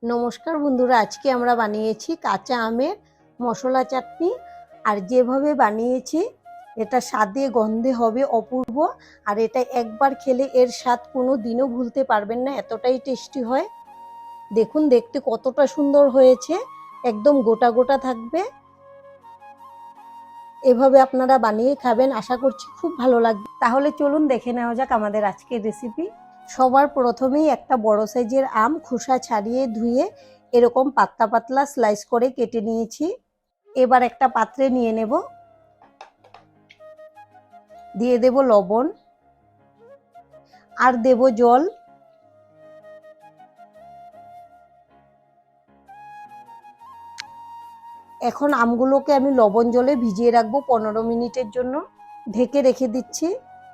নমস্কার বন্ধুরা, আজকে আমরা বানিয়েছি কাঁচা আমের মশলা চাটনি। আর যেভাবে বানিয়েছি এটা স্বাদে গন্ধে হবে অপূর্ব। আর এটা একবার খেলে এর স্বাদ কোনো দিনও ভুলতে পারবেন না, এতটাই টেস্টি হয়। দেখুন দেখতে কতটা সুন্দর হয়েছে, একদম গোটা গোটা থাকবে। এভাবে আপনারা বানিয়ে খাবেন, আশা করছি খুব ভালো লাগবে। তাহলে চলুন দেখে নেওয়া যাক আমাদের আজকের রেসিপি। সবার প্রথমেই একটা বড় সাইজের আম খোসা ছাড়িয়ে ধুয়ে এরকম পাতলা পাতলা স্লাইস করে কেটে নিয়েছি। এবার একটা পাত্রে নিয়ে নেব, দিয়ে দেব লবণ আর দেব জল। এখন আমগুলোকে আমি লবণ জলে ভিজিয়ে রাখবো 15 মিনিটের জন্য, ঢেকে রেখে দিচ্ছি।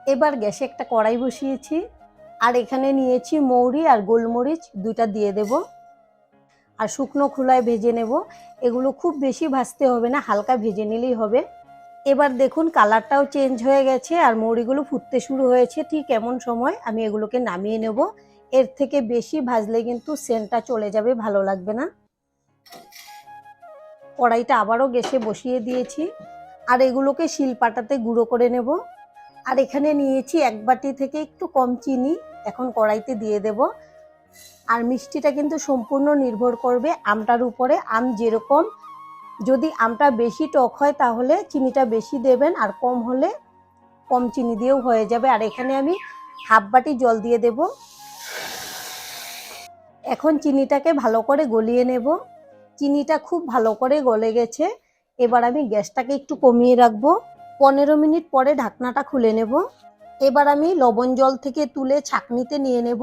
এবার গ্যাসে একটা কড়াই বসিয়েছি আর এখানে নিয়েছি মৌরি আর গোলমরিচ, দুইটা দিয়ে দেব আর শুকনো খোলায় ভেজে নেব। এগুলো খুব বেশি ভাজতে হবে না, হালকা ভেজে নিলেই হবে। এবার দেখুন কালারটাও চেঞ্জ হয়ে গেছে আর মৌরিগুলো ফুটতে শুরু হয়েছে। ঠিক এমন সময় আমি এগুলোকে নামিয়ে নেব। এর থেকে বেশি ভাজলে কিন্তু সেন্টটা চলে যাবে, ভালো লাগবে না। কড়াইটা আবারও গ্যাসে বসিয়ে দিয়েছি আর এগুলোকে শিলপাটাতে গুঁড়ো করে নেব। আর এখানে নিয়েছি 1 বাটি থেকে একটু কম চিনি, এখন কড়াইতে দিয়ে দেব। আর মিষ্টিটা কিন্তু সম্পূর্ণ নির্ভর করবে আমটার উপরে। আম যেরকম, যদি আমটা বেশি টক হয় তাহলে চিনিটা বেশি দেবেন, আর কম হলে কম চিনি দিয়েও হয়ে যাবে। আর এখানে আমি 1/2 বাটি জল দিয়ে দেব। এখন চিনিটাকে ভালো করে গলিয়ে নেব। চিনিটা খুব ভালো করে গলে গেছে। এবার আমি গ্যাসটাকে একটু কমিয়ে রাখবো। 15 মিনিট পরে ঢাকনাটা খুলে নেব। এবার আমি লবণ জল থেকে তুলে ছাঁকনিতে নিয়ে নেব।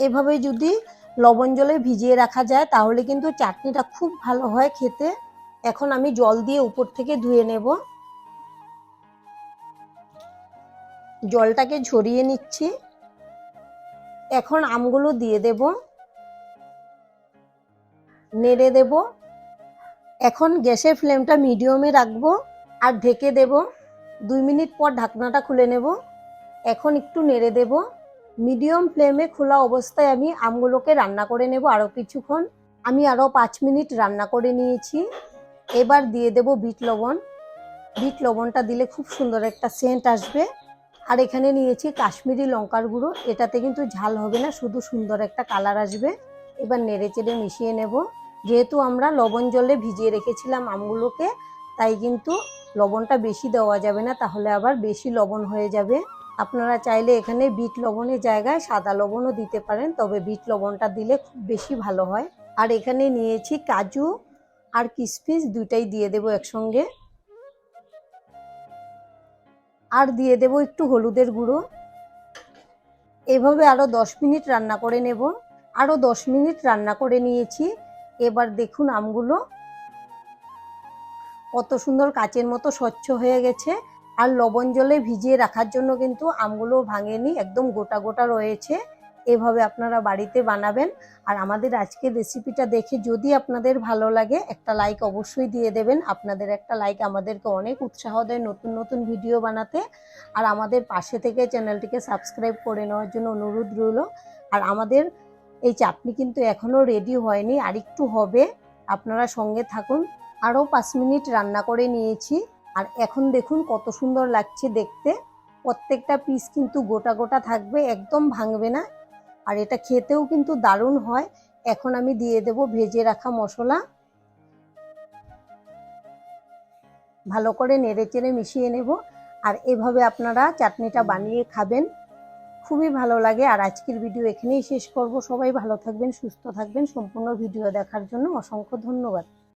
এভাবে যদি লবণ জলে ভিজিয়ে রাখা যায় তাহলে কিন্তু চাটনিটা খুব ভালো হয় খেতে। এখন আমি জল দিয়ে উপর থেকে ধুয়ে নেব। জলটাকে ঝরিয়ে নিচ্ছি। এখন আমগুলো দিয়ে দেব, নেড়ে দেব। এখন গ্যাসের ফ্লেমটা মিডিয়ামে রাখবো আর ঢেকে দেব। 2 মিনিট পর ঢাকনাটা খুলে নেব। এখন একটু নেড়ে দেব। মিডিয়াম ফ্লেমে খোলা অবস্থায় আমি আমগুলোকে রান্না করে নেব আরও কিছুক্ষণ। আমি আরও 5 মিনিট রান্না করে নিয়েছি। এবার দিয়ে দেব বিট লবণ। বিট লবণটা দিলে খুব সুন্দর একটা সেন্ট আসবে। আর এখানে নিয়েছি কাশ্মীরি লঙ্কার গুঁড়ো, এটাতে কিন্তু ঝাল হবে না, শুধু সুন্দর একটা কালার আসবে। এবার নেড়ে চেড়ে মিশিয়ে নেব। যেহেতু আমরা লবণ জলে ভিজিয়ে রেখেছিলাম আমগুলোকে, তাই কিন্তু লবণটা বেশি দেওয়া যাবে না, তাহলে আবার বেশি লবণ হয়ে যাবে। আপনারা চাইলে এখানে বিট লবণের জায়গায় সাদা লবণও দিতে পারেন, তবে বিট লবণটা দিলে খুব বেশি ভালো হয়। আর এখানে নিয়েছি কাজু আর কিশমিশ, দুইটাই দিয়ে দেব একসঙ্গে। আর দিয়ে দেব একটু হলুদের গুঁড়ো। এভাবে আরও 10 মিনিট রান্না করে নেব। আরও 10 মিনিট রান্না করে নিয়েছি। এবার দেখুন আমগুলো কত সুন্দর কাচের মতো স্বচ্ছ হয়ে গেছে। আর লবণ জলে ভিজিয়ে রাখার জন্য কিন্তু আমগুলো ভাঙেনি, একদম গোটা গোটা রয়েছে। এভাবে আপনারা বাড়িতে বানাবেন। আর আমাদের আজকের রেসিপিটা দেখে যদি আপনাদের ভালো লাগে, একটা লাইক অবশ্যই দিয়ে দেবেন। আপনাদের একটা লাইক আমাদেরকে অনেক উৎসাহ দেয় নতুন নতুন ভিডিও বানাতে। আর আমাদের পাশে থেকে চ্যানেলটিকে সাবস্ক্রাইব করে নেওয়ার জন্য অনুরোধ রইল। আর আমাদের এই চাটনি কিন্তু এখনও রেডি হয়নি, আর একটু হবে, আপনারা সঙ্গে থাকুন। আরও 5 মিনিট রান্না করে নিয়েছি। আর এখন দেখুন কত সুন্দর লাগছে দেখতে। প্রত্যেকটা পিস কিন্তু গোটা গোটা থাকবে, একদম ভাঙবে না। আর এটা খেতেও কিন্তু দারুণ হয়। এখন আমি দিয়ে দেব ভেজে রাখা মশলা। ভালো করে নেড়ে চেড়ে মিশিয়ে নেব। আর এভাবে আপনারা চাটনিটা বানিয়ে খাবেন, খুবই ভালো লাগে। আর আজকের ভিডিও এখানেই শেষ করব। সবাই ভালো থাকবেন, সুস্থ থাকবেন। সম্পূর্ণ ভিডিও দেখার জন্য অসংখ্য ধন্যবাদ।